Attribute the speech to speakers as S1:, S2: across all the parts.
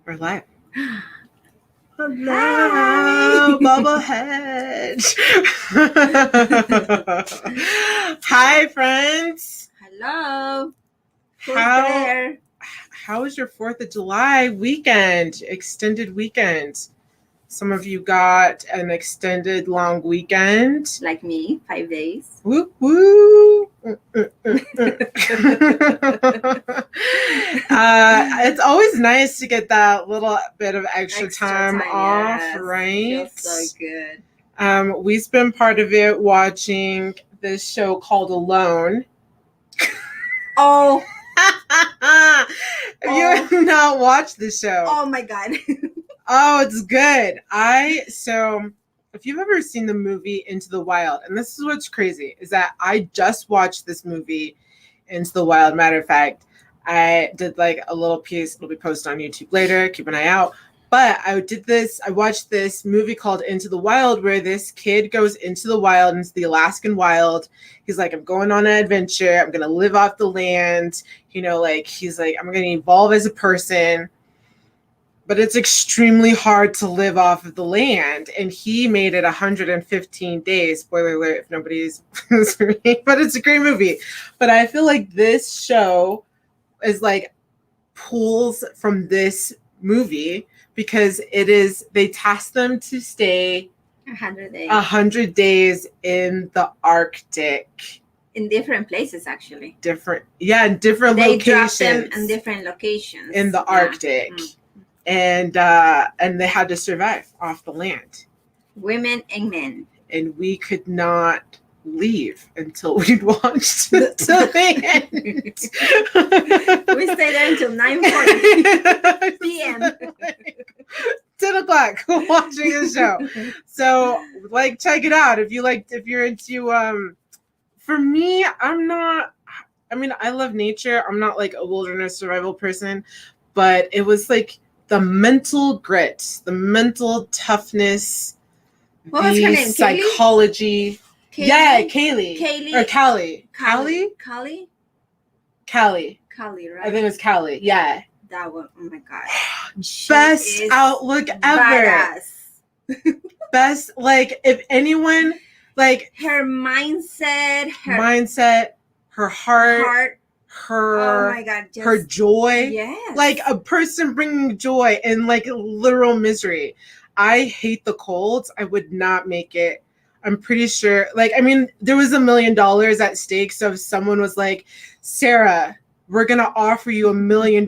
S1: We're live.
S2: Hi.
S1: Hello, Bubblehead. Hi, friends.
S2: Hello. Who's
S1: How
S2: there?
S1: how was your 4th of July weekend? Extended weekend. Some of you got an extended long weekend.
S2: Like me, 5 days.
S1: Woo woo. It's always nice to get that little bit of extra time off,
S2: yes.
S1: right?
S2: Feels so good.
S1: We spent part of it watching this show called Alone.
S2: Oh,
S1: Have you not watched the show?
S2: oh my God.
S1: Oh, it's good. So if you've ever seen the movie Into the Wild, and this is what's crazy, is that I just watched this movie Into the Wild. Matter of fact, I did like a little piece, it'll be posted on YouTube later, keep an eye out. But I watched this movie called Into the Wild, where this kid goes into the wild, into the Alaskan wild. He's like, I'm going on an adventure. I'm going to live off the land. He's like, I'm going to evolve as a person. But it's extremely hard to live off of the land. And he made it 115 days. Spoiler alert if nobody's but it's a great movie. But I feel like this show is like pulls from this movie because they task them to stay
S2: 100 days.
S1: 100 days in the Arctic.
S2: In different places, actually.
S1: In different
S2: they
S1: locations.
S2: Dropped them in different locations.
S1: In the Arctic. Mm. And they had to survive off the land.
S2: Women and men.
S1: And we could not leave until we'd watched it to the
S2: end. We stayed there until 9:40 p.m.
S1: 10 o'clock watching the show. So check it out if you're into for me, I love nature. I'm not like a wilderness survival person, but it was like the mental grit, the mental toughness,
S2: what was her name?
S1: Psychology.
S2: Kaylee?
S1: Yeah, Kaylee. Or Callie.
S2: Callie, right?
S1: I think it was Callie. Yeah.
S2: That one. Oh my God.
S1: Best outlook ever.
S2: Badass.
S1: Best, if anyone,
S2: her mindset,
S1: her heart.
S2: Oh my God,
S1: her joy.
S2: Yes.
S1: Like a person bringing joy in literal misery. I hate the cold. I would not make it. I'm pretty sure, there was $1 million at stake. So if someone was like, Sarah, we're going to offer you $1 million,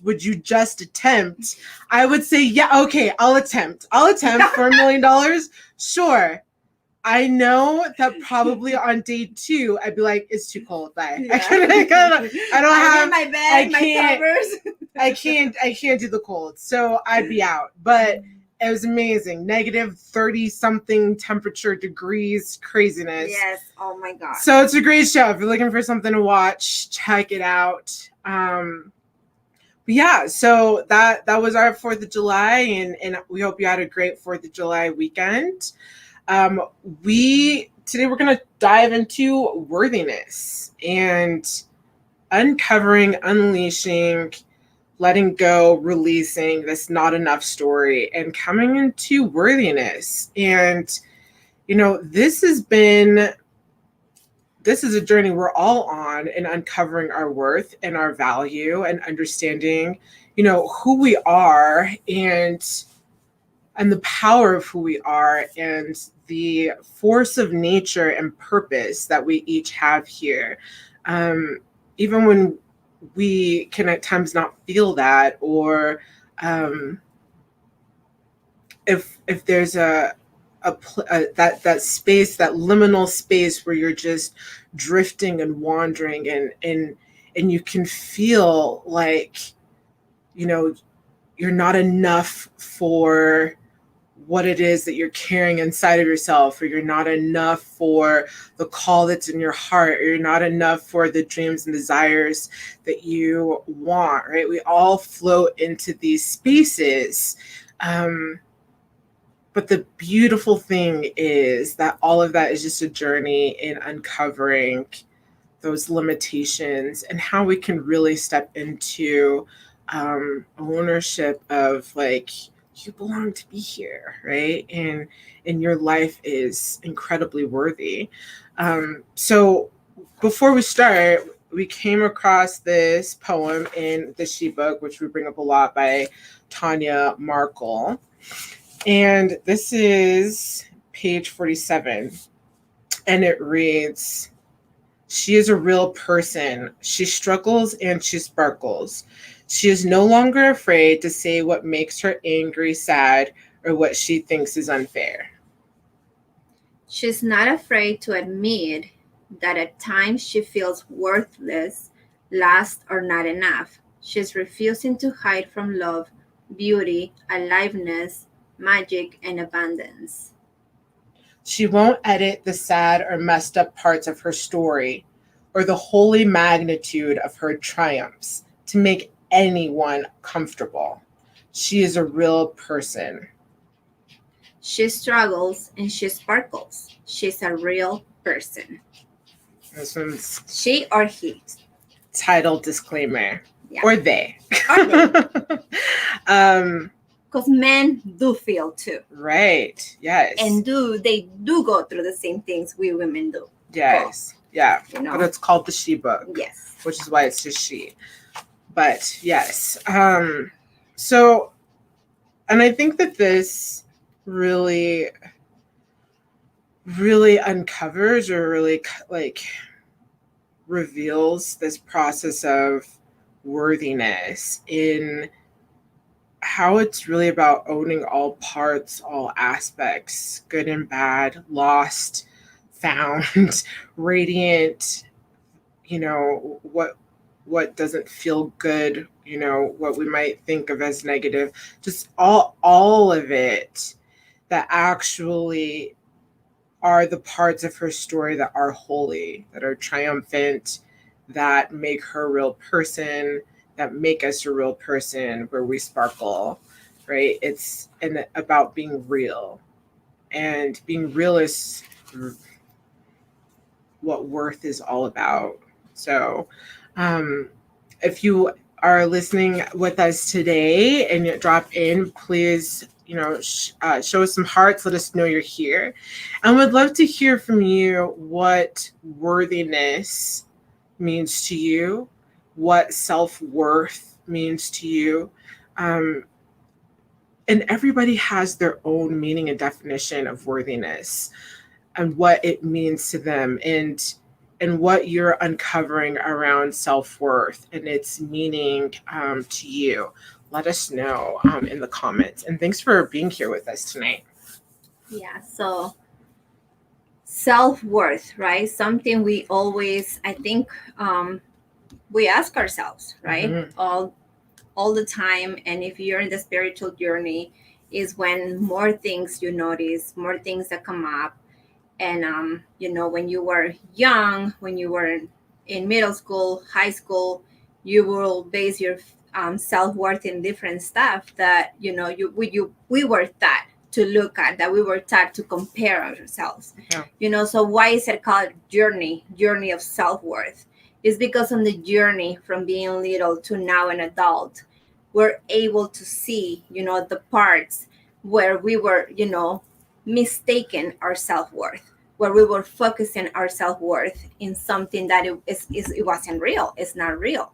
S1: would you just attempt? I would say, yeah, okay, I'll attempt for $1 million. Sure. I know that probably on day 2, I'd be like, it's too cold. Bye. Yeah. I don't have
S2: my bed, my covers.
S1: I can't do the cold. So I'd be out. But it was amazing. -30 something temperature degrees, craziness.
S2: Yes. Oh my God.
S1: So it's a great show. If you're looking for something to watch, check it out. But yeah, so that was our 4th of July, and we hope you had a great 4th of July weekend. Today we're going to dive into worthiness and uncovering, unleashing, letting go, releasing this not enough story and coming into worthiness. And, this is a journey we're all on in uncovering our worth and our value and understanding, who we are and the power of who we are and the force of nature and purpose that we each have here. Even when we can at times not feel that, or if there's that space, that liminal space where you're just drifting and wandering and you can feel like, you're not enough for what it is that you're carrying inside of yourself, or you're not enough for the call that's in your heart, or you're not enough for the dreams and desires that you want, right? We all float into these spaces. But the beautiful thing is that all of that is just a journey in uncovering those limitations and how we can really step into ownership of like you belong to be here, right? And your life is incredibly worthy. So before we start, we came across this poem in the She Book, which we bring up a lot, by Tanya Markle. And this is page 47. And it reads, she is a real person. She struggles and she sparkles. She is no longer afraid to say what makes her angry, sad, or what she thinks is unfair.
S2: She's not afraid to admit that at times she feels worthless, lost, or not enough. She's refusing to hide from love, beauty, aliveness, magic, and abundance.
S1: She won't edit the sad or messed up parts of her story or the holy magnitude of her triumphs to make anyone comfortable. She is a real person.
S2: She struggles and she sparkles. She's a real person.
S1: This one's
S2: She or he.
S1: title disclaimer.
S2: Yeah.
S1: Or they.
S2: Or they. Because men do feel too.
S1: Right. Yes.
S2: And they do go through the same things we women do.
S1: Yes. Yeah.
S2: You know?
S1: But it's called the She Book.
S2: Yes.
S1: Which is why it's just she. But yes. So, and I think that this really uncovers or really like reveals this process of worthiness in how it's really about owning all parts, all aspects, good and bad, lost, found, radiant, what doesn't feel good, what we might think of as negative, just all of it that actually are the parts of her story that are holy, that are triumphant, that make her a real person, that make us a real person, where we sparkle, right? It's about being real. And being real is what worth is all about. So if you are listening with us today and you drop in, please show us some hearts. Let us know you're here. And would love to hear from you what worthiness means to you, what self-worth means to you. And everybody has their own meaning and definition of worthiness and what it means to them, and what you're uncovering around self-worth and its meaning to you. Let us know in the comments. And thanks for being here with us tonight.
S2: Yeah, so self-worth, right? Something we always, I think, we ask ourselves, right?
S1: Mm-hmm.
S2: All the time. And if you're in the spiritual journey, is when more things you notice, more things that come up. And when you were young, when you were in middle school, high school, you will base your self-worth in different stuff that we were taught to look at, that we were taught to compare ourselves.
S1: Yeah.
S2: So why is it called journey of self-worth? It's because on the journey from being little to now an adult, we're able to see the parts where we were mistaken our self-worth, where we were focusing our self-worth in something that it wasn't real. It's not real.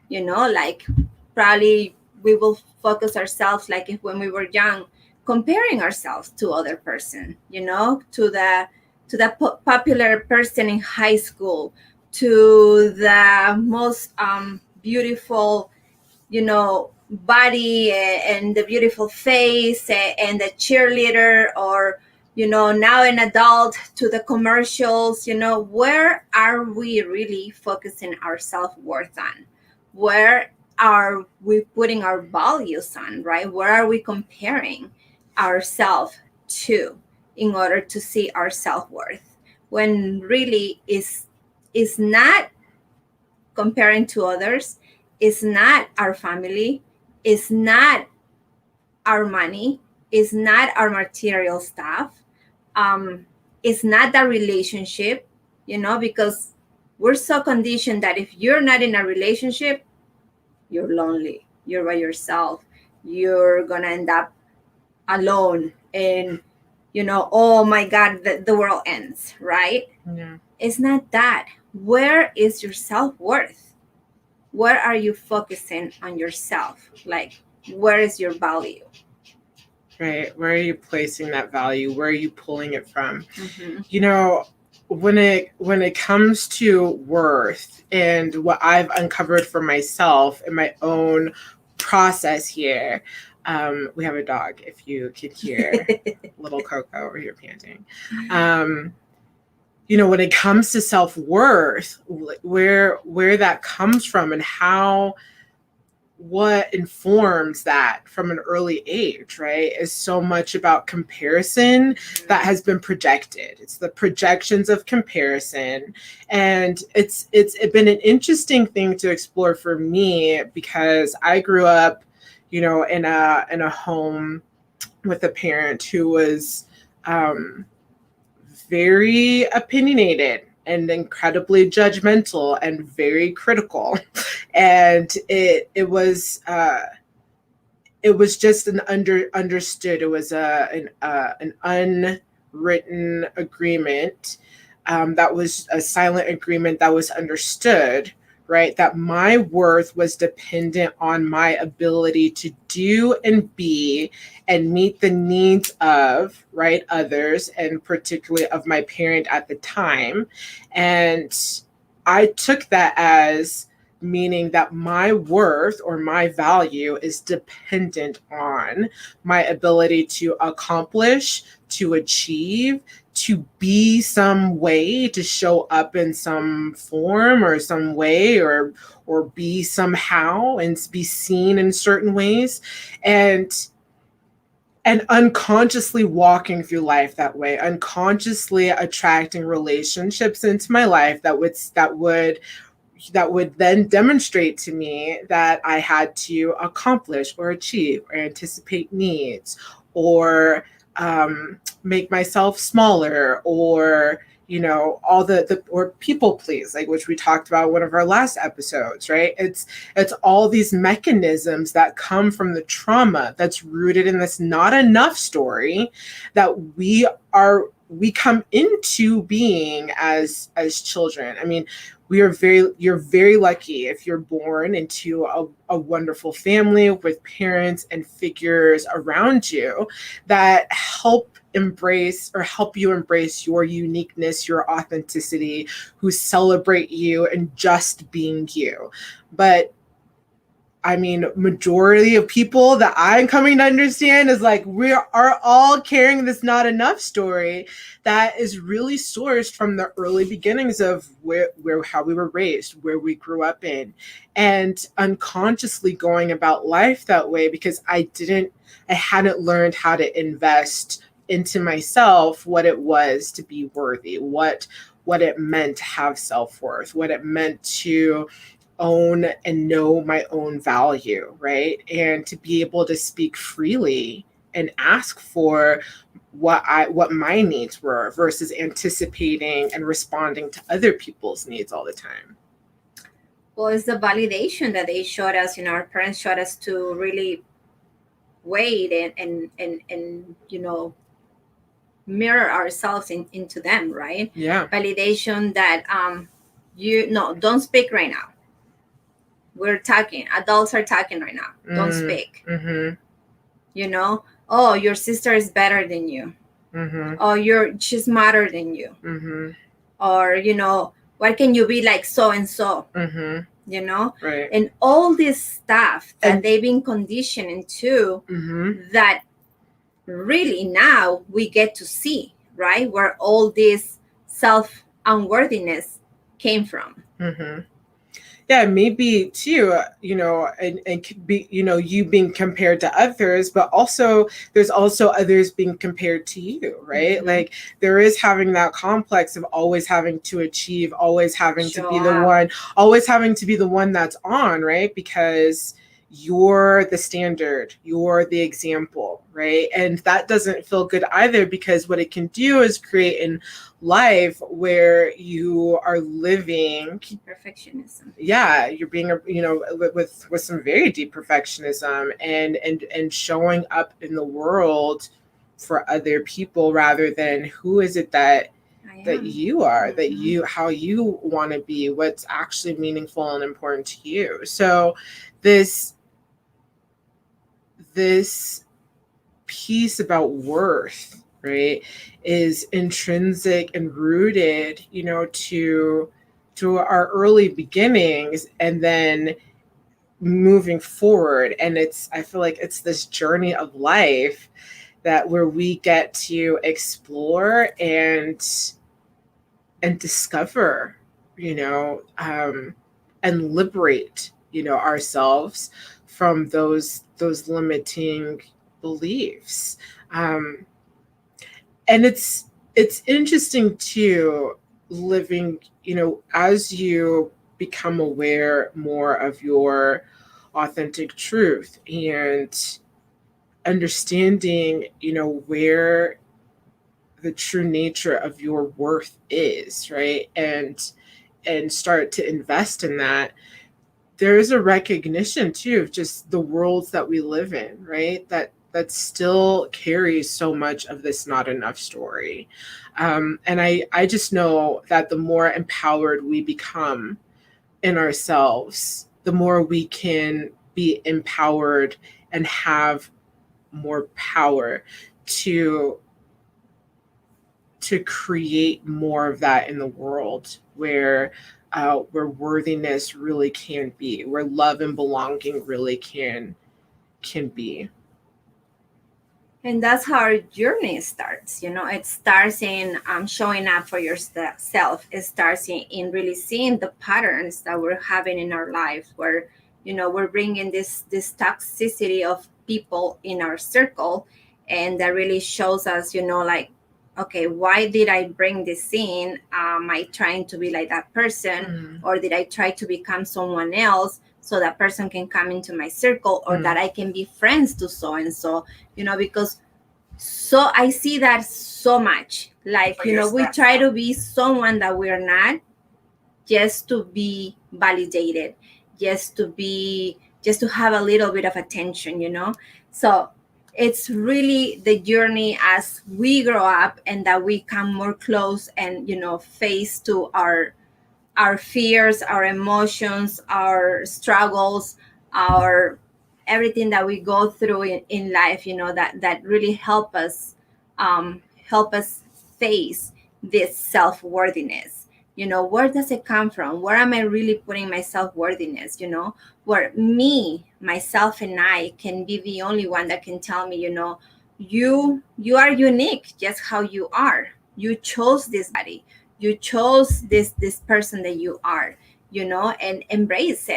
S2: Like probably we will focus ourselves, like if when we were young, comparing ourselves to other person, to the popular person in high school, to the most beautiful body and the beautiful face and the cheerleader, or now an adult, to the commercials. Where are we really focusing our self-worth on? Where are we putting our values on, right? Where are we comparing ourselves to in order to see our self-worth, when really is not comparing to others, is not our family, is not our money, is not our material stuff, it's not that relationship, because we're so conditioned that if you're not in a relationship, you're lonely. you're by yourself, you're gonna end up alone, and oh my god, the world ends, right?
S1: Yeah.
S2: It's not that. Where is your self-worth? Where are you focusing on yourself? Like, where is your value?
S1: Right. Where are you placing that value? Where are you pulling it from?
S2: Mm-hmm.
S1: You know, when it comes to worth and what I've uncovered for myself in my own process here, we have a dog. If you can hear little Coco over here panting. When it comes to self-worth, where that comes from and how what informs that from an early age, right, is so much about comparison that has been projected. It's the projections of comparison, and it's been an interesting thing to explore for me because I grew up, in a home with a parent who was very opinionated and incredibly judgmental and very critical, and it was just an understood. It was an unwritten agreement, that was a silent agreement that was understood, right? That my worth was dependent on my ability to do and be and meet the needs of, right, others, and particularly of my parent at the time. And I took that as meaning that my worth or my value is dependent on my ability to accomplish, to achieve, to be some way, to show up in some form or some way, or be somehow and be seen in certain ways, and unconsciously walking through life that way, unconsciously attracting relationships into my life that would then demonstrate to me that I had to accomplish or achieve or anticipate needs, or make myself smaller, or all the or people please, like, which we talked about in one of our last episodes, right? It's all these mechanisms that come from the trauma that's rooted in this not enough story that we come into being as children. I mean, you're very lucky if you're born into a wonderful family with parents and figures around you that help you embrace your uniqueness, your authenticity, who celebrate you and just being you. But I mean, majority of people that I'm coming to understand is like, we are all carrying this not enough story that is really sourced from the early beginnings of where how we were raised, where we grew up in, and unconsciously going about life that way because I hadn't learned how to invest into myself, what it was to be worthy, what it meant to have self-worth, what it meant to own and know my own value, right? And to be able to speak freely and ask for what my needs were versus anticipating and responding to other people's needs all the time.
S2: Well, it's the validation that they showed us, our parents showed us to really wait and mirror ourselves into them, right?
S1: Yeah.
S2: Validation that don't speak right now. We're talking. Adults are talking right now. Don't speak.
S1: Mm-hmm.
S2: Oh, your sister is better than you.
S1: Mm-hmm.
S2: Oh, she's smarter than you.
S1: Mm-hmm.
S2: Or why can you be like so and so?
S1: Mm-hmm. Right.
S2: And all this stuff that they've been conditioned into, that really now we get to see, right, where all this self unworthiness came from.
S1: Yeah, maybe too, and could be, you being compared to others, but also there's also others being compared to you, right? Like, there is having that complex of always having to achieve, always having to be the one, always having to be the one that's on, right? Because you're the standard, you're the example, right? And that doesn't feel good either, because what it can do is create in life where you are living
S2: Perfectionism.
S1: yeah, you're being with some very deep perfectionism, and showing up in the world for other people rather than who is it that you are, that you how you want to be, what's actually meaningful and important to you. So this piece about worth, right, is intrinsic and rooted, to our early beginnings, and then moving forward. And I feel like it's this journey of life that where we get to explore and discover, and liberate, ourselves from those limiting beliefs. um, and it's interesting too, living, as you become aware more of your authentic truth, and understanding, where the true nature of your worth is, right? And start to invest in that. There is a recognition too of just the worlds that we live in, right? That still carries so much of this not enough story. And I just know that the more empowered we become in ourselves, the more we can be empowered and have more power to create more of that in the world, where worthiness really can be, where love and belonging really can be.
S2: And that's how our journey starts. It starts in showing up for yourself. It starts in really seeing the patterns that we're having in our lives, where we're bringing this toxicity of people in our circle, and that really shows us, like, okay, why did I bring this in? Am I trying to be like that person, or did I try to become someone else so that person can come into my circle, or that I can be friends to so and so? Because so I see that so much. Like, we try to be someone that we're not, just to be validated, just to have a little bit of attention. So it's really the journey as we grow up, and that we come more close and face to our fears, our emotions, our struggles, our everything that we go through in life, that really help us face this self-worthiness. Where does it come from? Where am I really putting my self-worthiness? Where me, myself, and I can be the only one that can tell me, you are unique just how you are. You chose this body, you chose this person that you are, and embrace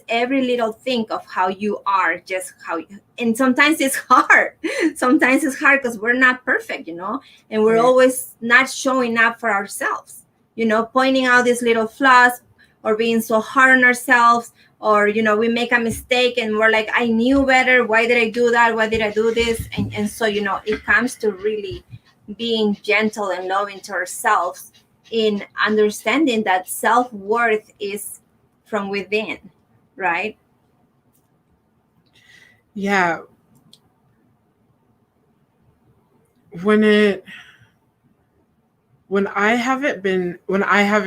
S2: every little thing of how you are, just how you. And sometimes it's hard. Sometimes it's hard because we're not perfect, and we're always not showing up for ourselves, pointing out these little flaws, or being so hard on ourselves, or we make a mistake and we're like, I knew better, why did I do that, why did I do this? And so it comes to really being gentle and loving to ourselves, in understanding that self-worth is from within, right?
S1: Yeah. when when I have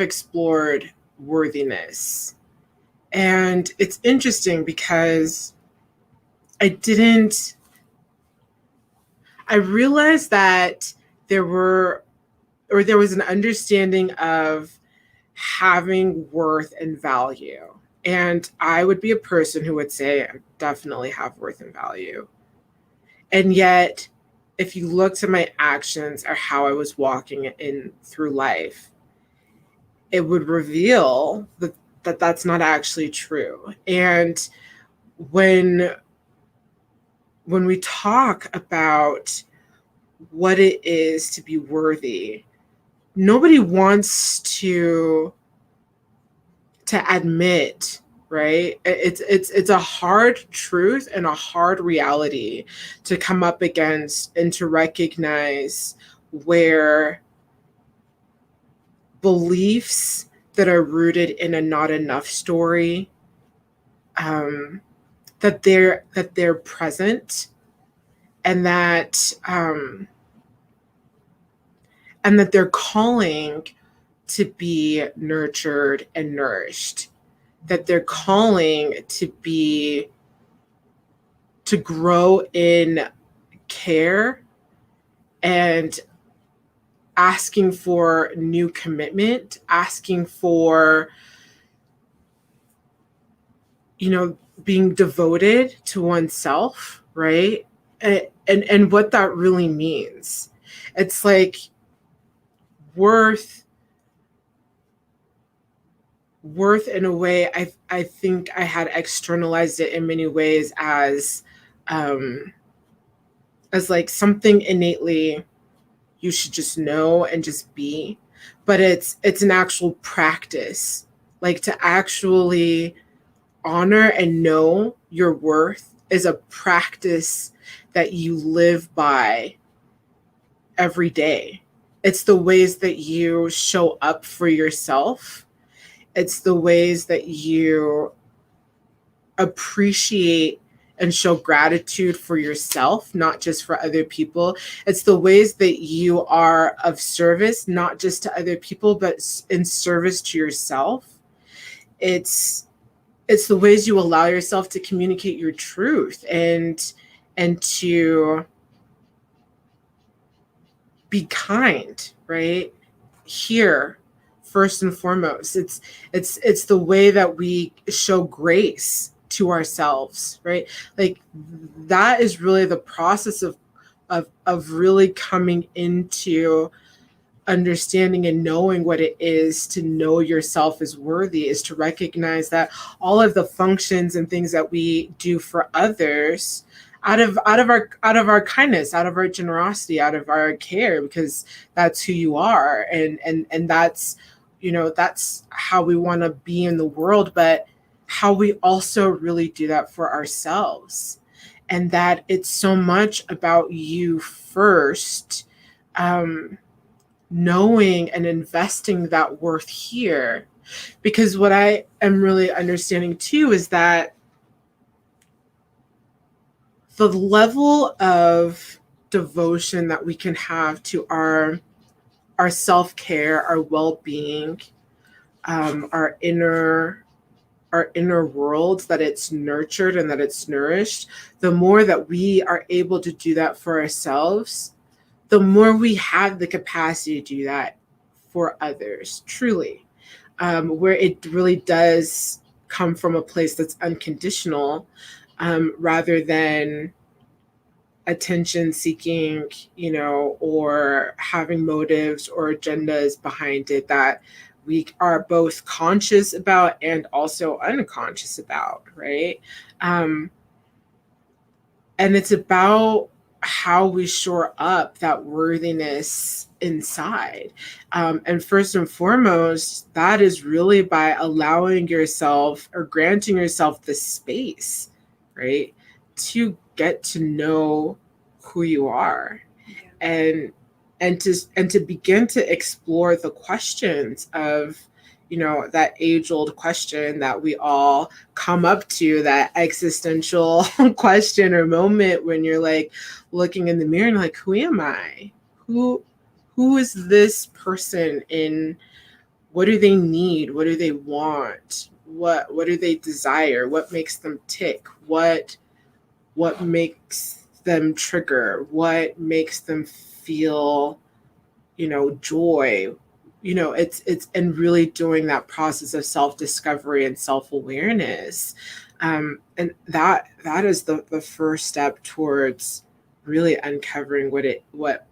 S1: explored worthiness, and it's interesting because I didn't I realized that there were there was an understanding of having worth and value. And I would be a person who would say I definitely have worth and value. And yet, if you looked at my actions or how I was walking in through life, it would reveal that that's not actually true. And when we talk about what it is to be worthy, nobody wants to admit right? It's a hard truth and a hard reality to come up against and to recognize where beliefs that are rooted in a not enough story, um, that they're present, and that they're calling to be nurtured and nourished, that they're calling to grow in care and asking for new commitment, asking for, being devoted to oneself, right? And what that really means. It's like worth in a way. I think I had externalized it in many ways um as like something innately you should just know and just be, but it's an actual practice, like to actually honor and know your worth is a practice that you live by every day. It's the ways that you show up for yourself. It's the ways that you appreciate and show gratitude for yourself, not just for other people. It's the ways that you are of service, not just to other people, but in service to yourself. It's the ways you allow yourself to communicate your truth and to be kind, right? Here, first and foremost, it's the way that we show grace to ourselves, right? Like that is really the process of really coming into understanding and knowing what it is to know yourself is worthy, is to recognize that all of the functions and things that we do for others out of our kindness, out of our generosity, out of our care, because that's who you are, and that's, that's how we want to be in the world, but how we also really do that for ourselves, and that it's so much about you first, knowing and investing that worth here. Because what I am really understanding too is that the level of devotion that we can have to our self-care, our well-being, our inner world, that it's nurtured and that it's nourished, the more that we are able to do that for ourselves, the more we have the capacity to do that for others, truly, where it really does come from a place that's unconditional, rather than attention seeking, or having motives or agendas behind it that we are both conscious about and also unconscious about, right? Um, and it's about how we shore up that worthiness inside. And first and foremost, that is really by allowing yourself or granting yourself the space, right, to get to know who you are, and and to begin to explore the questions of, that age old question that we all come up to, that existential question or moment when you're like looking in the mirror and like, who am I? Who is this person in? What do they need? What do they want? What do they desire? What makes them tick? What makes them trigger? What makes them feel, joy? It's and really doing that process of self-discovery and self-awareness, and that is the first step towards really uncovering what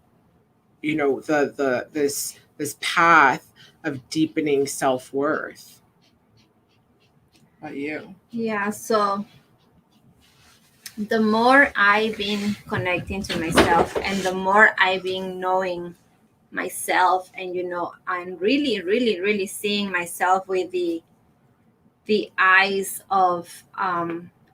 S1: the this path of deepening self-worth. How about you?
S2: Yeah, so the more I've been connecting to myself and the more I've been knowing myself, and I'm really, really, really seeing myself with the the eyes of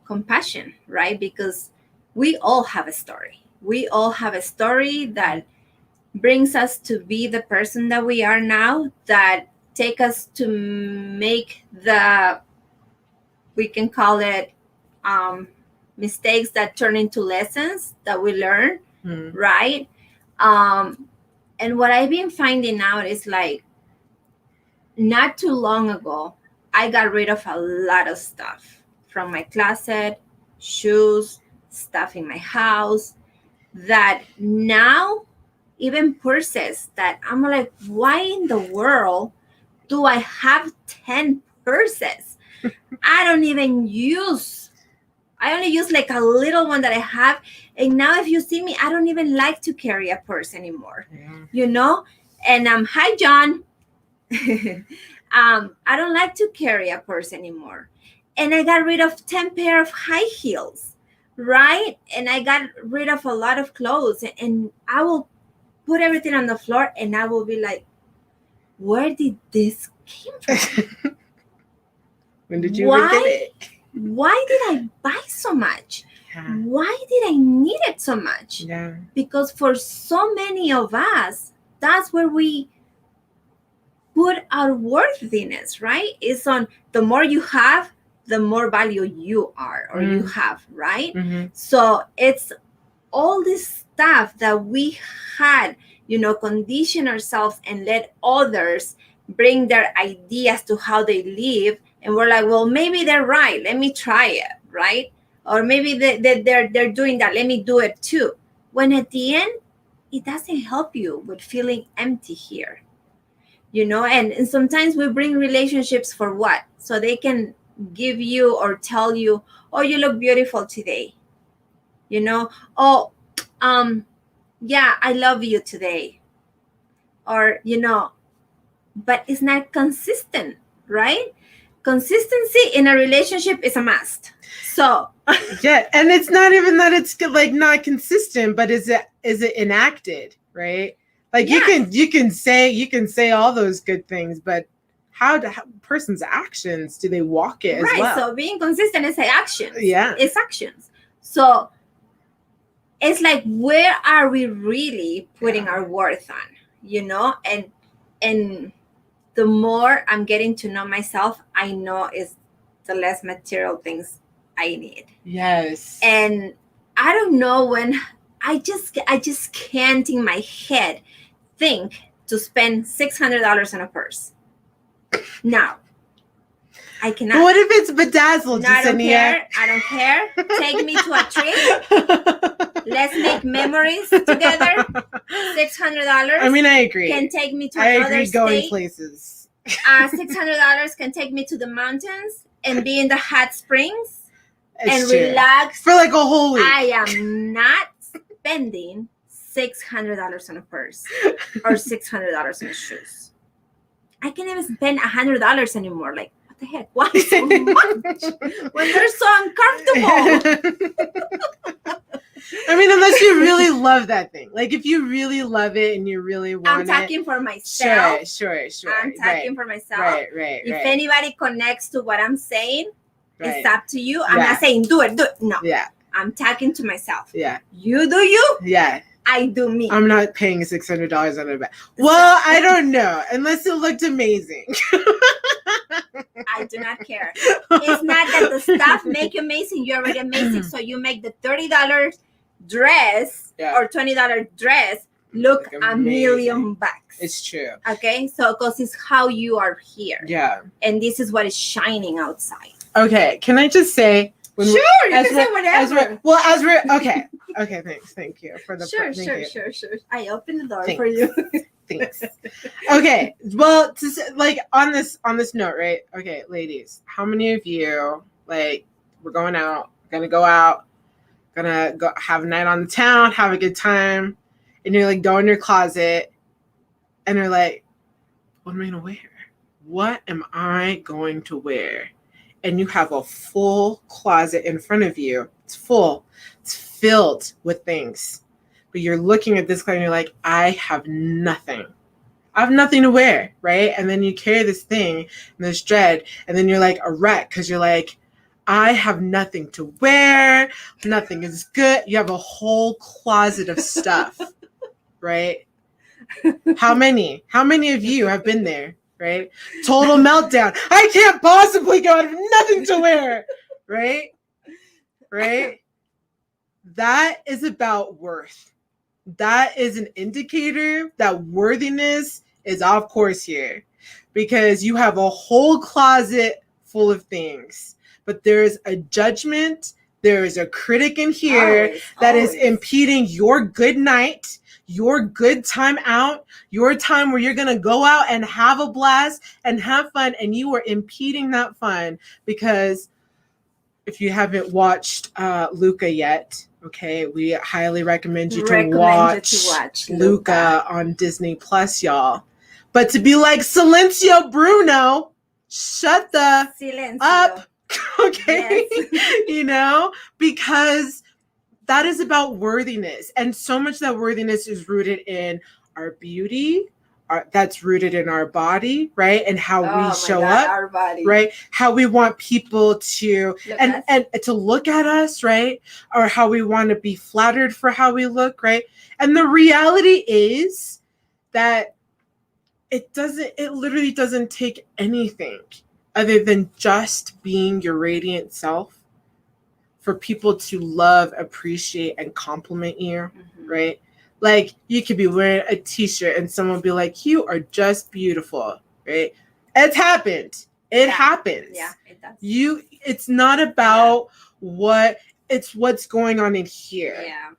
S2: compassion, right? Because we all have a story. We all have a story that brings us to be the person that we are now, that take us to make the, we can call it, um, mistakes that turn into lessons that we learn, right? Um, and what I've been finding out is like, not too long ago, I got rid of a lot of stuff from my closet, shoes, stuff in my house, that now, even purses, that I'm like, why in the world do I have 10 purses? I don't even use, I only use like a little one that I have. And now if you see me, I don't even like to carry a purse anymore, you know? And hi, John. I don't like to carry a purse anymore. And I got rid of 10 pair of high heels, right? And I got rid of a lot of clothes. And I will put everything on the floor and I will be like, where did this came from?
S1: When did you get it?
S2: Why did I buy so much?
S1: Yeah.
S2: Why did I need it so much?
S1: Yeah.
S2: Because for so many of us, that's where we put our worthiness, right? It's on the more you have, the more value you are or you have, right? So it's all this stuff that we had, condition ourselves and let others bring their ideas to how they live. And we're like, well, maybe they're right. Let me try it, right? Or maybe they're doing that. Let me do it too. When at the end, it doesn't help you with feeling empty here. And sometimes we bring relationships for what? So they can give you or tell you, oh, you look beautiful today. Oh, yeah, I love you today. Or, but it's not consistent, right? Consistency in a relationship is a must. So
S1: yeah, and it's not even that it's like not consistent, but is it enacted, right? Like you can say all those good things, but how person's actions, do they walk it as well?
S2: Right. So being consistent is actions.
S1: Yeah.
S2: It's actions. So it's like, where are we really putting our worth on? And the more I'm getting to know myself, I know is the less material things I need.
S1: Yes.
S2: And I don't know when I just can't in my head think to spend $600 on a purse. Now, I cannot.
S1: But what if it's bedazzled?
S2: No, I don't care. I don't care. Take me to a trip. Let's make memories together. $600.
S1: I mean, I agree.
S2: Can take me to another state.
S1: Going places.
S2: $600 can take me to the mountains and be in the hot springs and
S1: true.
S2: Relax
S1: for like a whole week.
S2: I am not spending $600 on a purse or $600 on shoes. I can't even spend $100 anymore. Like, what the heck? Why so much when they're so uncomfortable?
S1: I mean, unless you really love that thing. Like, if you really love it and you really want
S2: I'm talking for myself.
S1: Sure.
S2: I'm talking for myself.
S1: Right.
S2: If anybody connects to what I'm saying, it's up to you. I'm
S1: Yeah.
S2: not saying do it. No.
S1: Yeah.
S2: I'm talking to myself.
S1: Yeah.
S2: You do you.
S1: Yeah.
S2: I do me.
S1: I'm not paying $600 on a bag. Well, I don't know. Unless it looked amazing.
S2: I do not care. It's not that the stuff make you amazing. You're already amazing. So you make the $30 dress or $20 dress look a million bucks.
S1: It's true.
S2: Okay? So, because it's how you are here.
S1: Yeah.
S2: And this is what is shining outside.
S1: Okay. Can I just say...
S2: Sure, you can say whatever.
S1: As we're... Okay. Okay, thanks. Thank you for the...
S2: Sure. I opened the door for you.
S1: Thanks. Okay. Well, like on this note, right? Okay, ladies, how many of you, like, we're going out, gonna go have a night on the town, have a good time, and you're like, go in your closet, and you're like, what am I gonna wear? What am I going to wear? And you have a full closet in front of you. It's full. It's filled with things. But you're looking at this closet and you're like, I have nothing. I have nothing to wear, right? And then you carry this thing and this dread, and then you're like a wreck because you're like, I have nothing to wear, nothing is good. You have a whole closet of stuff, right? How many of you have been there, right? Total meltdown. I can't possibly go. I have nothing to wear, right? Right? That is about worth. That is an indicator that worthiness is off course here, because you have a whole closet full of things, but there's a judgment, there is a critic in here that is impeding your good night, your good time out, your time where you're going to go out and have a blast and have fun, and you are impeding that fun. Because if you haven't watched Luca yet, okay, we highly recommend you to watch Luca on Disney Plus, y'all. But to be like Silencio Bruno, shut the up, okay? Yes. You know, because that is about worthiness. And so much of that worthiness is rooted in our beauty, that's rooted in our body, right? And how we show up, our body, right? How we want people to and to look at us, right? Or how we want to be flattered for how we look, right? And the reality is that it literally doesn't take anything other than just being your radiant self for people to love, appreciate, and compliment you, right? Like, you could be wearing a t-shirt and someone will be like, you are just beautiful, right? It's happened. It happens.
S2: Yeah, it does.
S1: It's not about what's going on in here.
S2: Yeah.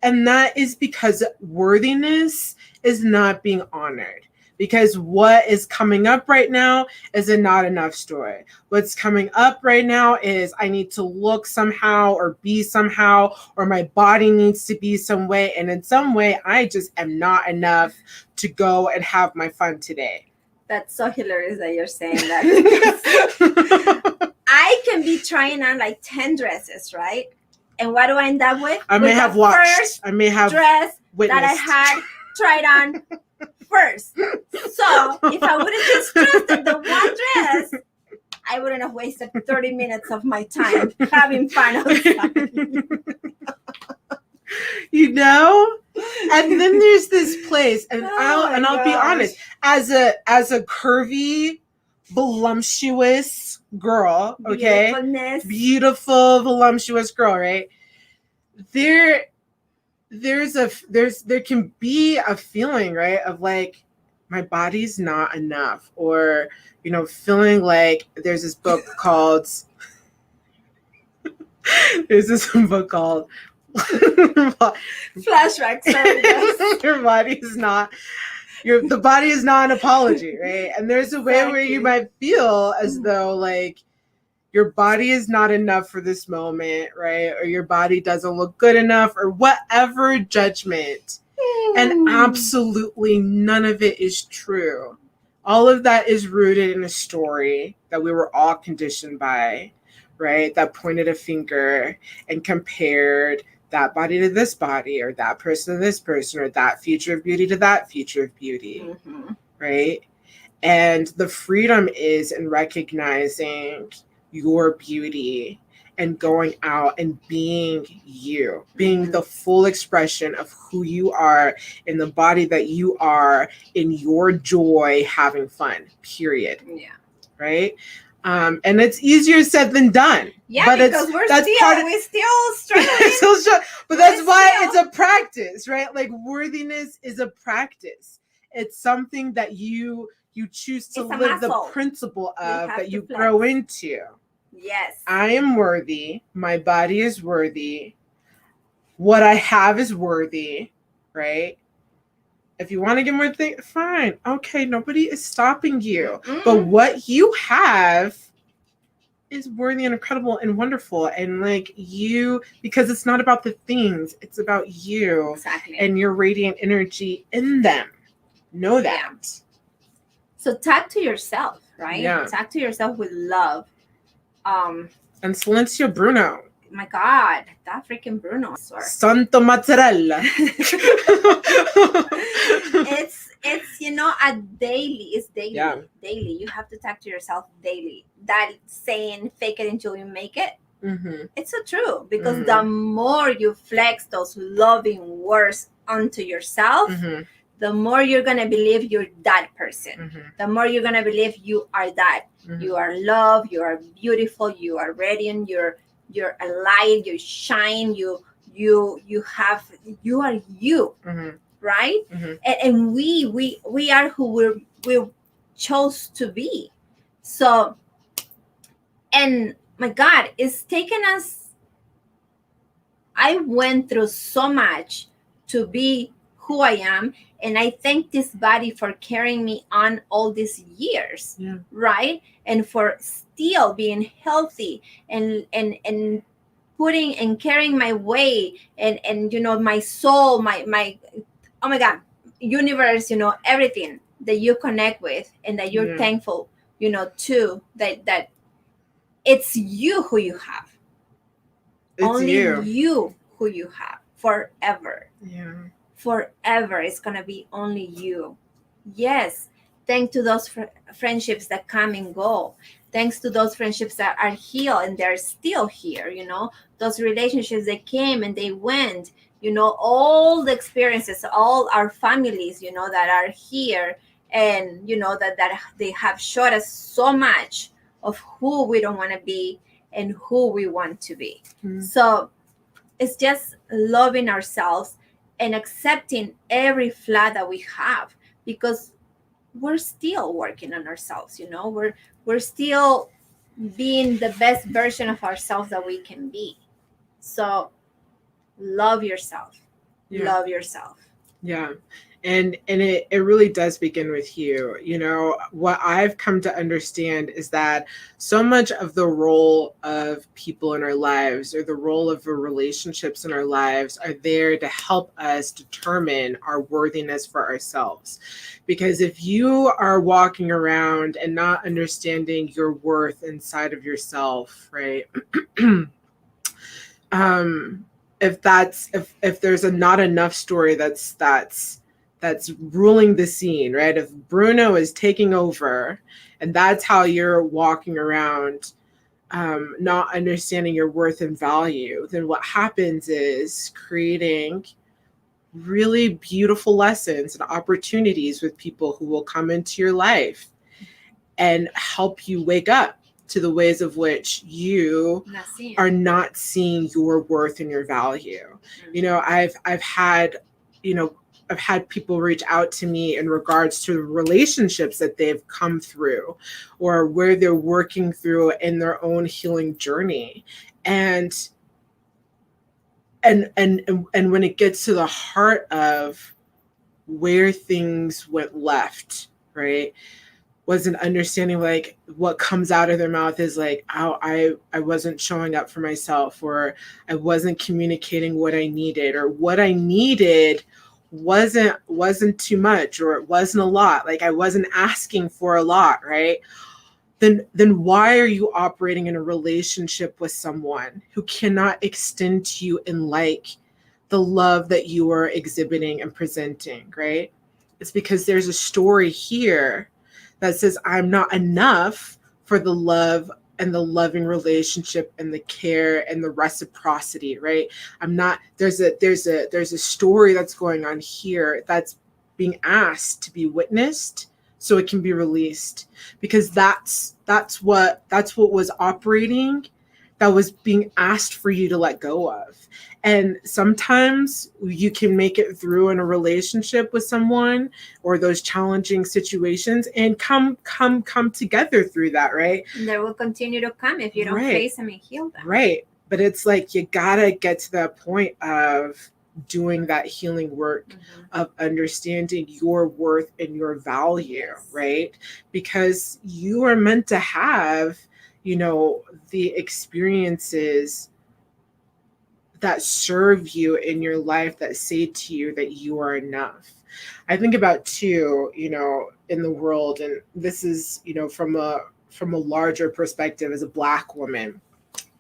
S1: And that is because worthiness is not being honored. Because what is coming up right now is a not enough story. What's coming up right now is I need to look somehow or be somehow, or my body needs to be some way. And in some way, I just am not enough to go and have my fun today.
S2: That's so hilarious that you're saying that. I can be trying on like 10 dresses, right? And what do I end up with?
S1: I may have watched. I may have
S2: dress
S1: witnessed.
S2: That I had tried on first. So if I would have just trusted the one dress, I wouldn't have wasted 30 minutes of my time having fun outside.
S1: You know? And then there's this place, and I'll be honest, as a curvy, voluptuous girl, okay? Beautiful, voluptuous girl, right? There can be a feeling, right, of like, my body's not enough, or, you know, feeling like there's this book called
S2: Flashback. Sorry,
S1: the body is not an apology, right? And there's a way where you might feel as though like your body is not enough for this moment, right? Or your body doesn't look good enough, or whatever judgment. And absolutely none of it is true. All of that is rooted in a story that we were all conditioned by, right? That pointed a finger and compared that body to this body, or that person to this person, or that future of beauty to that future of beauty, right? And the freedom is in recognizing your beauty and going out and being you, being the full expression of who you are in the body that you are, in your joy, having fun, period.
S2: Yeah.
S1: Right? And it's easier said than done.
S2: Yeah,
S1: but
S2: because we're still struggling.
S1: But that's why it's a practice, right? Like, worthiness is a practice. It's something that you choose to live the principle of, that you grow into.
S2: Yes.
S1: I am worthy. My body is worthy. What I have is worthy, right? If you want to get more things, fine. Okay, nobody is stopping you. But what you have is worthy and incredible and wonderful. And like you, because it's not about the things, it's about you and your radiant energy in them. Know that.
S2: Yeah. So talk to yourself, right?
S1: Yeah.
S2: Talk to yourself with love.
S1: And Silencio Bruno.
S2: my God, that freaking Bruno, I swear.
S1: Santo mozzarella.
S2: It's a daily. It's daily.
S1: Yeah.
S2: Daily. You have to talk to yourself daily. That saying, "Fake it until you make it."
S1: Mm-hmm.
S2: It's so true, because the more you flex those loving words onto yourself,
S1: Mm-hmm.
S2: the more you're gonna believe you're that person.
S1: Mm-hmm.
S2: The more you're gonna believe you are that.
S1: Mm-hmm.
S2: You are loved. You are beautiful. You are radiant. You're a light. You shine. You are you.
S1: Mm-hmm.
S2: Right?
S1: Mm-hmm.
S2: And we are who we chose to be. So, and my God, it's taken us. I went through so much to be who I am, and I thank this body for carrying me on all these years.
S1: Yeah.
S2: Right? And for still being healthy and putting and carrying my weight and my soul, my oh my God, universe, everything that you connect with and that you're thankful, to, that it's you who you have.
S1: It's
S2: only
S1: you.
S2: who you have forever.
S1: Yeah.
S2: Forever, it's gonna be only you. Yes, thanks to those friendships that come and go. Thanks to those friendships that are healed and they're still here. Those relationships that came and they went. All the experiences, all our families, that are here, and that they have showed us so much of who we don't want to be and who we want to be. So it's just loving ourselves and accepting every flaw that we have, because we're still working on ourselves. We're still being the best version of ourselves that we can be. So love yourself. Love yourself.
S1: Yeah. And it really does begin with you. What I've come to understand is that so much of the role of people in our lives, or the role of the relationships in our lives, are there to help us determine our worthiness for ourselves. Because if you are walking around and not understanding your worth inside of yourself, right? If there's a not enough story that's ruling the scene, right? If Bruno is taking over and that's how you're walking around, not understanding your worth and value, then what happens is creating really beautiful lessons and opportunities with people who will come into your life and help you wake up to the ways of which you are not seeing your worth and your value. I've had people reach out to me in regards to the relationships that they've come through, or where they're working through in their own healing journey. And when it gets to the heart of where things went left, right? Wasn't understanding, like, what comes out of their mouth is like, oh, I wasn't showing up for myself, or I wasn't communicating what I needed, or what I needed wasn't too much, or it wasn't a lot, like I wasn't asking for a lot, right? Then why are you operating in a relationship with someone who cannot extend to you in like the love that you are exhibiting and presenting, right? It's because there's a story here that says I'm not enough for the love and the loving relationship and the care and the reciprocity, right? I'm not. There's a story that's going on here that's being asked to be witnessed so it can be released, because that's what was operating, that was being asked for you to let go of. And sometimes you can make it through in a relationship with someone, or those challenging situations, and come together through that, right?
S2: And they will continue to come if you don't face them and heal them.
S1: Right. But it's like you gotta get to that point of doing that healing work, of understanding your worth and your value, right? Because you are meant to have, the experiences that serve you in your life, that say to you that you are enough. I think about too, in the world, and this is, from a larger perspective as a Black woman,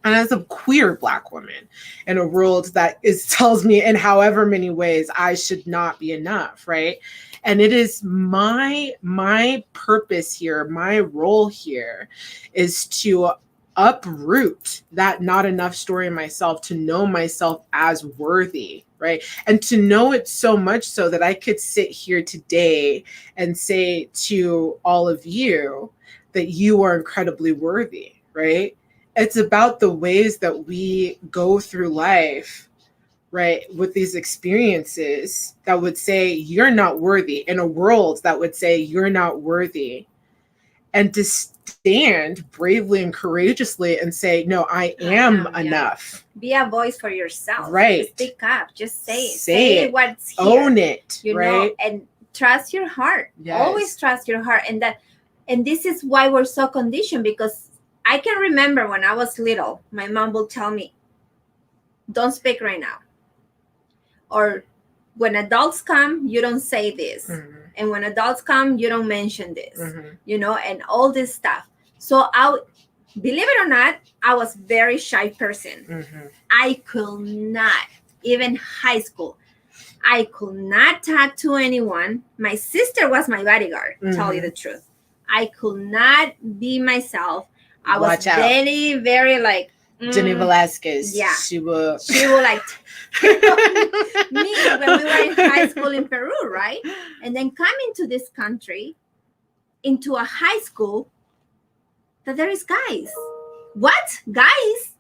S1: And as a queer Black woman in a world that is tells me in however many ways I should not be enough, right? And it is my purpose here, my role here is to uproot that not enough story in myself, to know myself as worthy, right? And to know it so much so that I could sit here today and say to all of you that you are incredibly worthy, right? It's about the ways that we go through life, right, with these experiences that would say you're not worthy, in a world that would say you're not worthy, and to stand bravely and courageously and say, no, I am enough.
S2: Be a voice for yourself.
S1: Right.
S2: Speak up. Just say it.
S1: Say it.
S2: What's here.
S1: Own it.
S2: You
S1: right?
S2: know, and trust your heart.
S1: Yes.
S2: Always trust your heart. And this is why we're so conditioned, because I can remember when I was little, my mom would tell me, don't speak right now. Or when adults come, you don't say this. Mm-hmm. And when adults come, you don't mention this, mm-hmm. you know, and all this stuff. So believe it or not, I was a very shy person. Mm-hmm. I could not, even high school, I could not talk to anyone. My sister was my bodyguard, mm-hmm. tell you the truth. I could not be myself. I was very, very like
S1: Jenny Velasquez.
S2: Yeah,
S1: she will
S2: like me when we were in high school in Peru, right? And then coming to this country, into a high school that there is guys. What guys?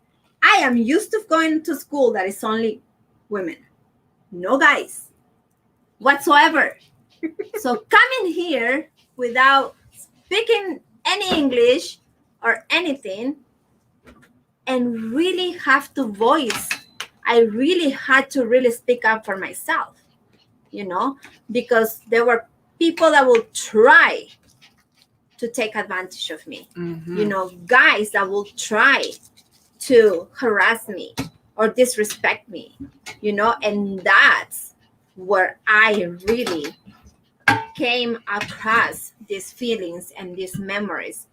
S2: I am used to going to school that is only women, no guys whatsoever. So coming here without speaking any English or anything, and really have to voice. I really had to really speak up for myself, you know, because there were people that would try to take advantage of me, mm-hmm. you know, guys that will try to harass me or disrespect me, you know, and that's where I really came across these feelings and these memories,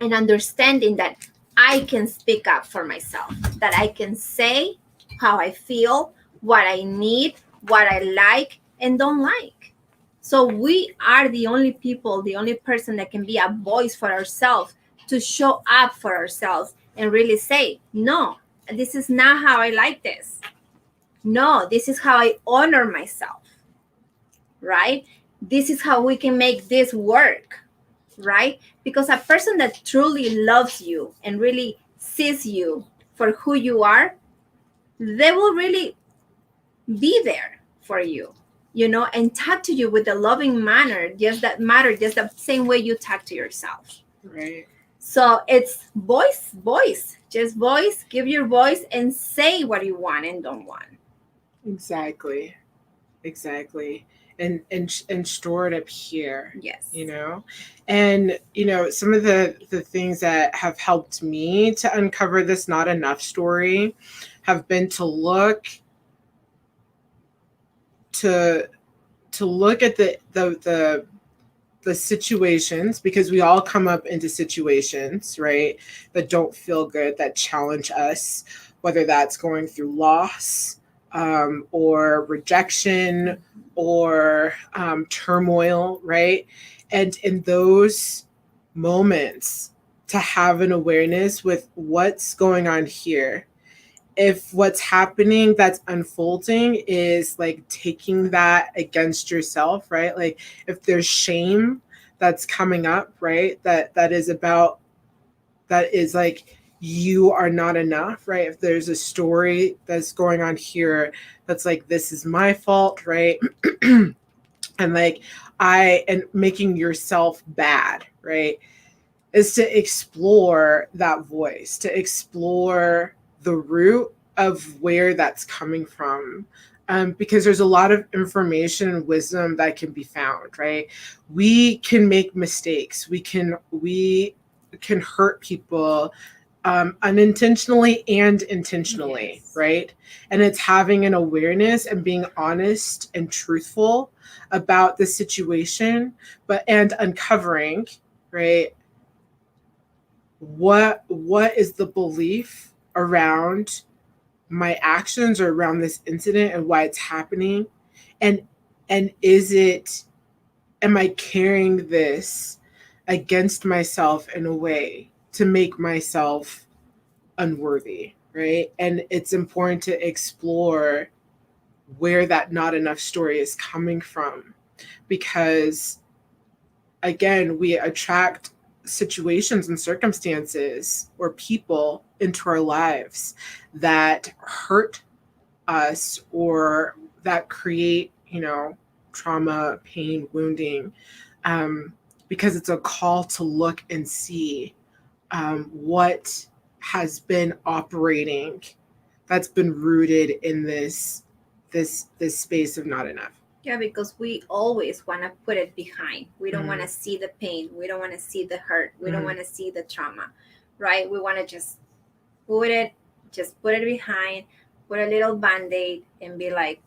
S2: and understanding that I can speak up for myself, that I can say how I feel, what I need, what I like and don't like. So we are the only people, the only person that can be a voice for ourselves, to show up for ourselves and really say, no, this is not how I like this. No, this is how I honor myself, right? This is how we can make this work. Right? Because a person that truly loves you and really sees you for who you are, they will really be there for you, you know, and talk to you with a loving manner, just the same way you talk to yourself.
S1: Right.
S2: So it's voice, just voice, give your voice and say what you want and don't want.
S1: Exactly. And store it up here.
S2: Yes.
S1: You know, and you know, some of the things that have helped me to uncover this not enough story have been to look at the situations, because we all come up into situations, right, that don't feel good, that challenge us, whether that's going through loss, or rejection, or turmoil, right? And in those moments, to have an awareness with what's going on here. If what's happening that's unfolding is like taking that against yourself, right? Like if there's shame that's coming up, right? That is like, you are not enough, right? If there's a story that's going on here that's like, this is my fault, right? And like, and making yourself bad, right? Is to explore that voice, to explore the root of where that's coming from. Because there's a lot of information and wisdom that can be found, right? We can make mistakes. We can hurt people unintentionally and intentionally, yes. Right? And it's having an awareness and being honest and truthful about the situation, and uncovering, right, what is the belief around my actions or around this incident and why it's happening? And is it, am I carrying this against myself in a way to make myself unworthy, right? And it's important to explore where that not enough story is coming from, because again, we attract situations and circumstances or people into our lives that hurt us or that create, trauma, pain, wounding, because it's a call to look and see what has been operating that's been rooted in this space of not enough.
S2: Yeah, because we always want to put it behind. We don't want to
S1: Mm-hmm.
S2: see the pain. We don't want to see the hurt. We don't
S1: Mhm.
S2: want to see the trauma, right? We want to put it, just put it behind, put a little band-aid and be like,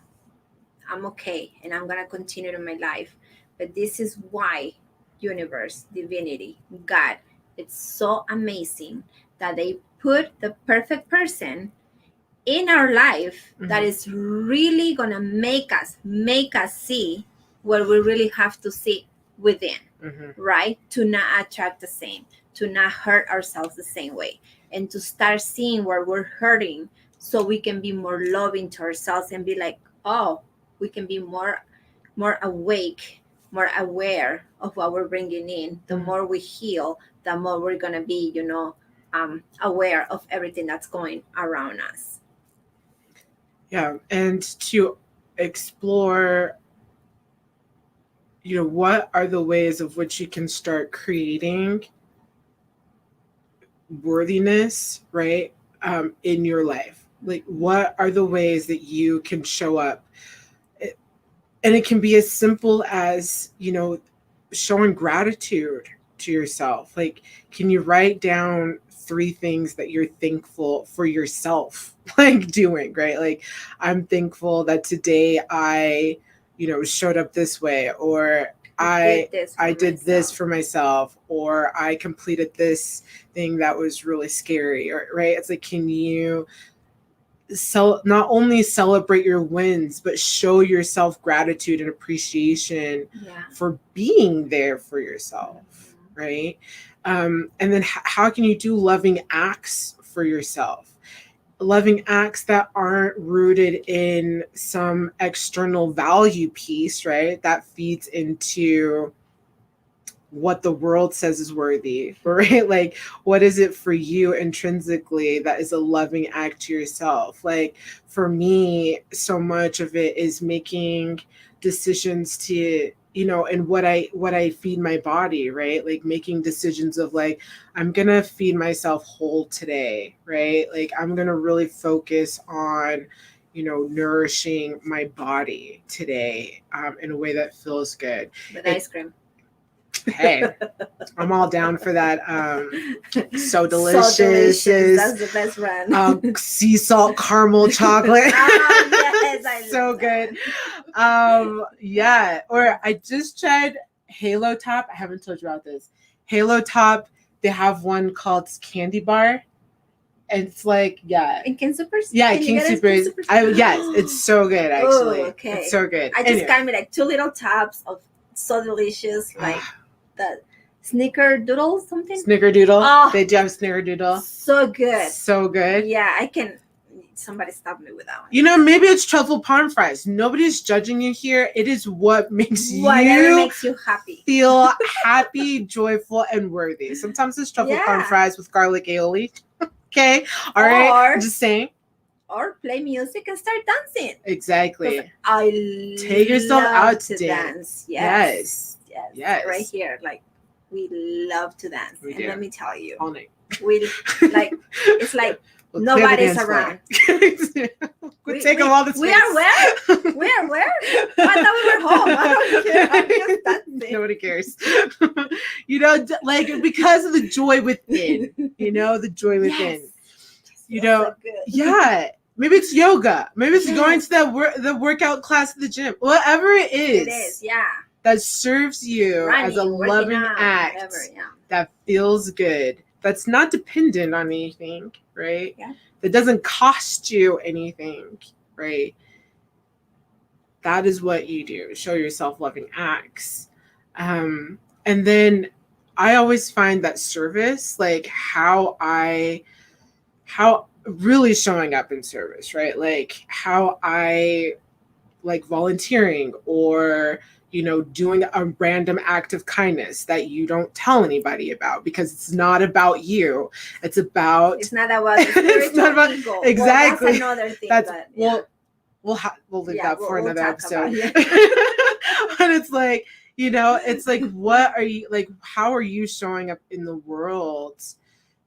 S2: I'm okay and I'm going to continue in my life. But this is why universe, divinity, God, it's so amazing that they put the perfect person in our life that
S1: Mhm.
S2: is really gonna make us see what we really have to see within,
S1: Mhm.
S2: right? To not attract the same, to not hurt ourselves the same way, and to start seeing where we're hurting, so we can be more loving to ourselves and be like, oh, we can be more awake, more aware of what we're bringing in. The
S1: Mhm.
S2: more we heal, the more we're gonna be, aware of everything that's going around us.
S1: Yeah, and to explore, what are the ways of which you can start creating worthiness, right? In your life. Like, what are the ways that you can show up? And it can be as simple as, showing gratitude to yourself. Like, can you write down 3 things that you're thankful for yourself, like doing, right? Like, I'm thankful that today I, showed up this way, or
S2: Did
S1: I
S2: this
S1: I
S2: for
S1: did this
S2: myself.
S1: for myself, or I completed this thing that was really scary, or right? It's like, can you not only celebrate your wins, but show yourself gratitude and appreciation
S2: Yeah.
S1: for being there for yourself, right? And then how can you do loving acts for yourself? Loving acts that aren't rooted in some external value piece, right? That feeds into what the world says is worthy, right? Like, what is it for you intrinsically that is a loving act to yourself? Like, for me, so much of it is making decisions to, and what I feed my body, right? Like, making decisions of like, I'm gonna feed myself whole today, right? Like, I'm gonna really focus on, nourishing my body today, in a way that feels good.
S2: With
S1: It
S2: ice cream.
S1: Hey, I'm all down for that. So
S2: So delicious.
S1: delicious.
S2: That's the best one.
S1: Sea salt caramel chocolate.
S2: Oh, yes, I
S1: So
S2: love
S1: good.
S2: that one.
S1: Yeah. Or I just tried Halo Top. I haven't told you about this. Halo Top, they have one called Candy Bar. And it's like, yeah.
S2: In King Supers?
S1: Yeah,
S2: Can you
S1: King
S2: get it at
S1: Supers.
S2: King Supers?
S1: Yes, it's so good actually.
S2: Oh, okay.
S1: It's so good.
S2: I just
S1: Anyway.
S2: got me like 2 little tubs of so delicious, like the snickerdoodle something.
S1: Snickerdoodle.
S2: Oh,
S1: They do have Snickerdoodle.
S2: so good.
S1: So good.
S2: Yeah, I can. Somebody stop me with that one.
S1: Maybe it's truffle parm fries. Nobody's judging you here. It is what makes
S2: Whatever
S1: you
S2: makes you happy.
S1: feel happy, joyful, and worthy. Sometimes it's truffle parm fries with garlic aioli. Okay. All right.
S2: Or-
S1: I'm just saying.
S2: Or play music and start dancing.
S1: Exactly.
S2: I
S1: Take yourself
S2: love
S1: out
S2: to
S1: to
S2: dance.
S1: Yes.
S2: Yes. Right here. Like, we love to dance.
S1: We
S2: and
S1: do.
S2: let me tell you,
S1: All night.
S2: we like, it's like
S1: We'll clear the
S2: nobody's
S1: dance floor.
S2: around.
S1: We take them all the space.
S2: We are where? We are where? I thought we were home. I don't care. I'm just dancing.
S1: Nobody cares. Like, because of the joy within, the joy within.
S2: Yes. So good.
S1: Yeah. Maybe it's yoga. Maybe it's
S2: Yes.
S1: going to the workout class at the gym. Whatever it is.
S2: It is, yeah.
S1: That serves you
S2: Running,
S1: as a
S2: working
S1: loving
S2: out,
S1: act
S2: whatever, yeah.
S1: that feels good, that's not dependent on anything, right?
S2: Yeah.
S1: That doesn't cost you anything, right? That is what you do. Show your self-loving acts. And then I always find that service, like how really showing up in service, right? Like how I like volunteering or doing a random act of kindness that you don't tell anybody about because it's not about you.
S2: It's not about the
S1: It's not
S2: spiritual
S1: about
S2: ego.
S1: exactly.
S2: Well, that's another thing.
S1: That's
S2: But yeah,
S1: we'll leave
S2: yeah,
S1: that for
S2: we'll
S1: another
S2: talk about
S1: episode.
S2: it.
S1: And it's like, it's like, what are you like? How are you showing up in the world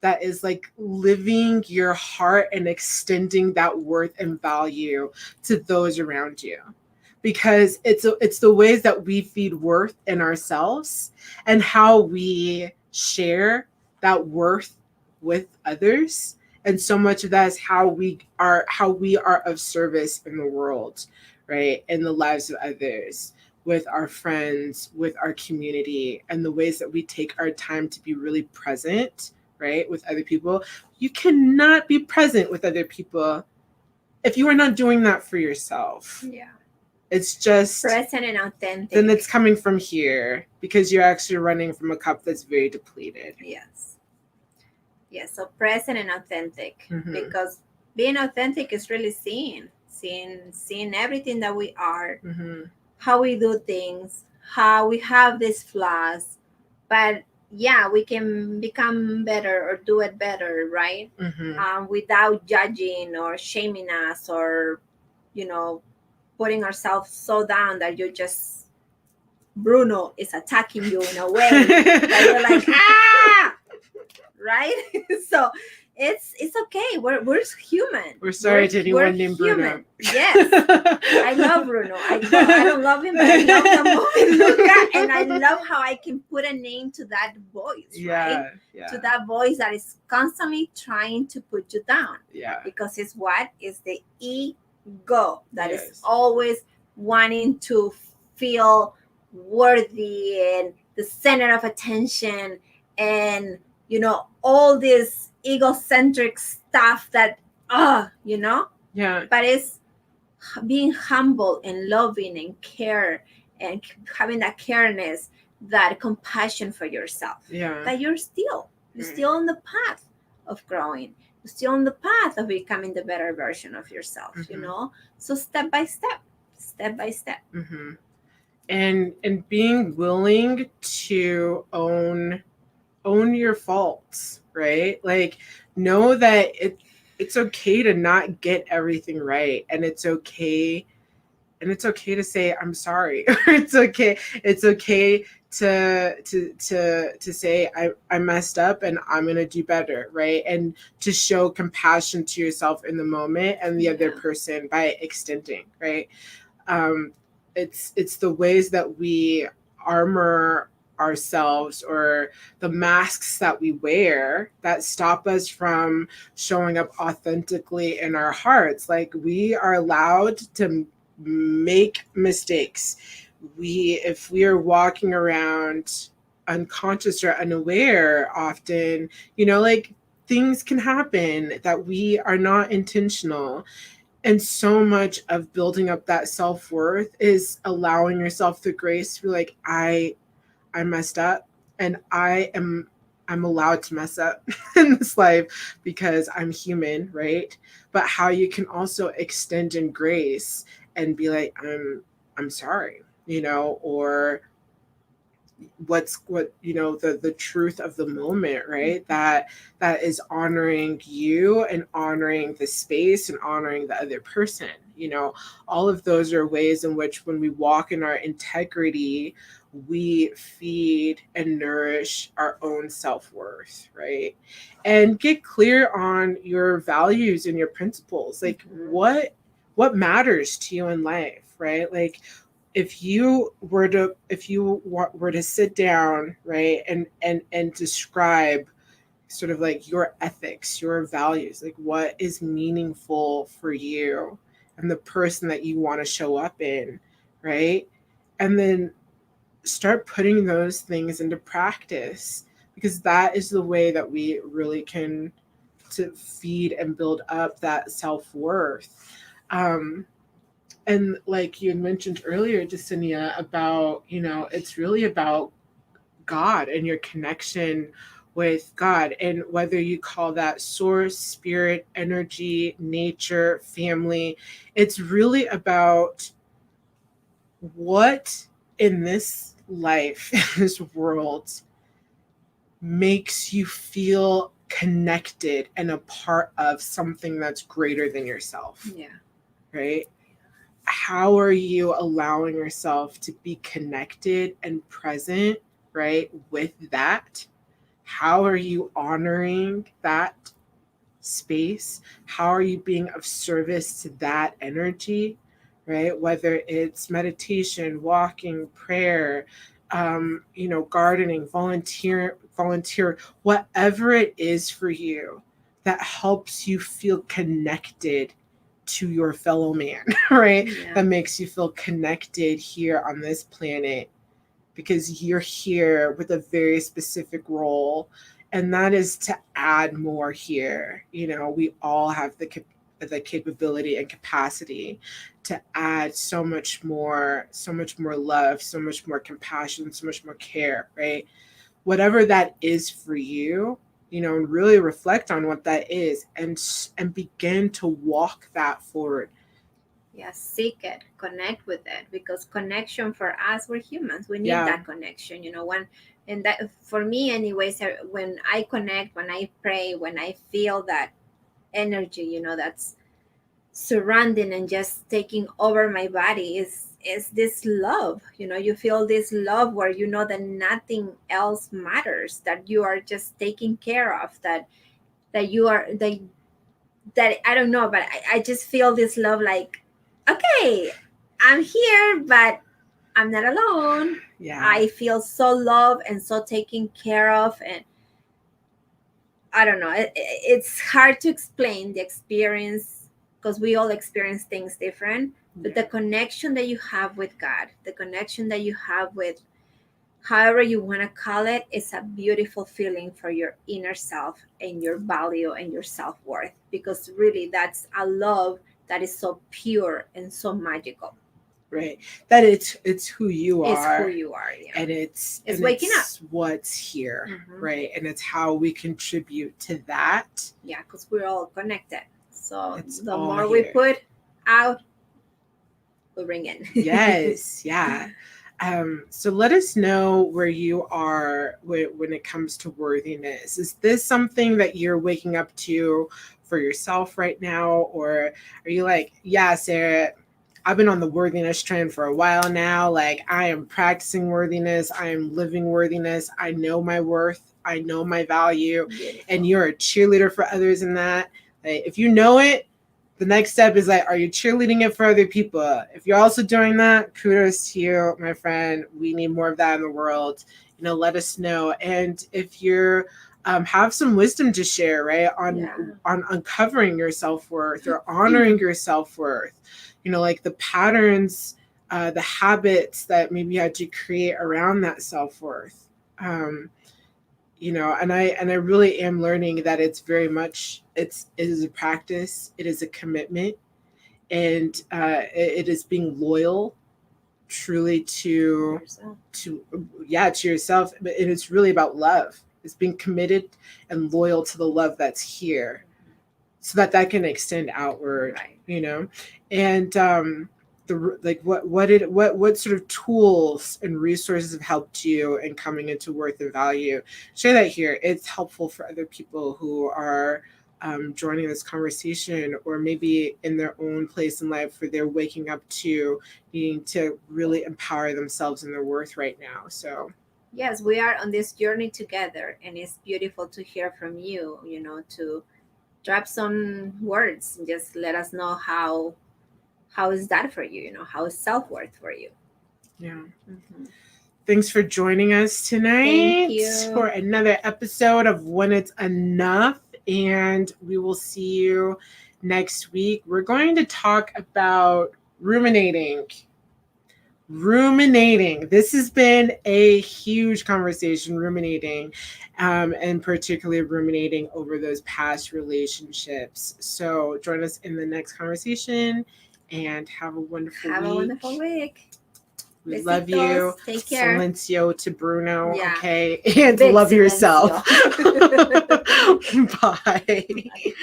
S1: that is like living your heart and extending that worth and value to those around you? Because it's the ways that we feed worth in ourselves and how we share that worth with others, and so much of that is how we are of service in the world, right, in the lives of others, with our friends, with our community, and the ways that we take our time to be really present, right, with other people. You cannot be present with other people if you are not doing that for yourself.
S2: Yeah.
S1: It's just
S2: Present and authentic.
S1: then it's coming from here because you're actually running from a cup that's very depleted.
S2: Yes. Yes. So present and authentic,
S1: Mhm.
S2: because being authentic is really seeing everything that we are,
S1: Mm-hmm.
S2: how we do things, how we have these flaws, but yeah, we can become better or do it better, right?
S1: Mm-hmm.
S2: Without judging or shaming us, or you know putting ourselves so down that you just Bruno is attacking you in a way that you're like, ah, right? So it's okay. We're human.
S1: We're sorry to
S2: We're
S1: anyone named Bruno.
S2: human. Yes. I love Bruno. I don't love him, but I love the movie Luca, and I love how I can put a name to that voice, right?
S1: Yeah.
S2: To that voice that is constantly trying to put you down.
S1: Yeah.
S2: Because it's what is the ego that is
S1: Yes.
S2: always wanting to feel worthy and the center of attention, and all this egocentric stuff that
S1: Yeah.
S2: but it's being humble and loving and care, and having that careness, that compassion for yourself,
S1: Yeah.
S2: that you're still on the path of growing, you're still on the path of becoming the better version of yourself.
S1: Mhm.
S2: So step by step.
S1: Mm-hmm. And being willing to own your faults, right? Like, know that it's okay to not get everything right, and it's okay to say I'm sorry. It's okay to say I messed up and I'm gonna do better, right? And to show compassion to yourself in the moment and the other
S2: Yeah.
S1: person by extending, right? um, it's the ways that we armor ourselves, or the masks that we wear, that stop us from showing up authentically in our hearts. Like, we are allowed to make mistakes. If we are walking around unconscious or unaware, often, like, things can happen that we are not intentional. And so much of building up that self-worth is allowing yourself the grace to be like, I messed up, and I'm allowed to mess up in this life because I'm human, right? But how you can also extend in grace and be like, I'm sorry, or what the truth of the moment, right? That is honoring you and honoring the space and honoring the other person. All of those are ways in which, when we walk in our integrity, we feed and nourish our own self-worth, right? And get clear on your values and your principles. Like, what matters to you in life, right? Like, if you were to sit down, right, and describe sort of like your ethics, your values, like what is meaningful for you and the person that you want to show up in, right? And then start putting those things into practice. because that is the way that we really can to feed and build up that self-worth. Um, and like you had mentioned earlier, Jacinia, about, it's really about God and your connection with God, and whether you call that source, spirit, energy, nature, family, it's really about what in this life, in this world, makes you feel connected and a part of something that's greater than yourself,
S2: Yeah.
S1: right? How are you allowing yourself to be connected and present, right, with that? How are you honoring that space? How are you being of service to that energy, right? Whether it's meditation, walking, prayer, gardening, volunteer, whatever it is for you that helps you feel connected to your fellow man, right?
S2: Yeah.
S1: That makes you feel connected here on this planet, because you're here with a very specific role, and that is to add more here. We all have the capability and capacity to add so much more love, so much more compassion, so much more care, right? Whatever that is for you, and really reflect on what that is, and begin to walk that forward.
S2: Yeah, seek it, connect with it, because connection for us, we're humans, we need
S1: Yeah.
S2: that connection, when, and that for me anyways, when I connect, when I pray, when I feel that energy, that's surrounding and just taking over my body, is this love, you feel this love where you know that nothing else matters, that you are just taken care of, that you are that I don't know, but I just feel this love, like, okay, I'm here, but I'm not alone.
S1: Yeah.
S2: I feel so loved and so taken care of. And I don't know, it's hard to explain the experience, because we all experience things different. But
S1: Yeah.
S2: the connection that you have with God, the connection that you have with however you want to call it, is a beautiful feeling for your inner self and your value and your self-worth, because really that's a love that is so pure and so magical.
S1: Right, that it's who you
S2: It's who
S1: are,
S2: you are. Yeah.
S1: and it's
S2: It's
S1: and
S2: waking up.
S1: it's what's here,
S2: Hmm.
S1: right? And it's how we contribute to that.
S2: Yeah, because we're all connected, so
S1: It's
S2: the
S1: all
S2: more we
S1: here.
S2: put out, we bring in.
S1: Yes, yeah. So let us know where you are when it comes to worthiness. Is this something that you're waking up to for yourself right now? Or are you like, yeah, Sarah, I've been on the worthiness trend for a while now. Like, I am practicing worthiness, I am living worthiness, I know my worth, I know my value,
S2: Beautiful.
S1: and you're a cheerleader for others in that. Like, if you know it, the next step is like, are you cheerleading it for other people? If you're also doing that, kudos to you, my friend. We need more of that in the world. Let us know. And if you're have some wisdom to share, right,
S2: Yeah.
S1: on uncovering your self-worth or honoring your self-worth, like the patterns, the habits that maybe you had to create around that self-worth. And I really am learning that it's very much, it is a practice, it is a commitment, and it is being loyal truly to
S2: Yourself.
S1: to yourself. But it is really about love. It's being committed and loyal to the love that's here, so that can extend outward.
S2: Right.
S1: And the like what sort of tools and resources have helped you in coming into worth and value? Share that here. It's helpful for other people who are joining this conversation, or maybe in their own place in life where they're waking up to needing to really empower themselves and their worth right now. So
S2: Yes, we are on this journey together, and it's beautiful to hear from you, to drop some words and just let us know how is that for you, how is self-worth for you.
S1: yeah.
S2: Hmm.
S1: Thanks for joining us
S2: Thank
S1: tonight for
S2: you.
S1: another episode of When It's Enough. And we will see you next week. We're going to talk about ruminating. Ruminating. This has been a huge conversation, ruminating, and particularly ruminating over those past relationships. So join us in the next conversation and have a wonderful
S2: Have a
S1: week.
S2: wonderful week.
S1: We
S2: Besitos.
S1: love you.
S2: Take care.
S1: Silencio to Bruno.
S2: Yeah.
S1: Okay. And
S2: Big
S1: love yourself.
S2: silencio.
S1: Bye.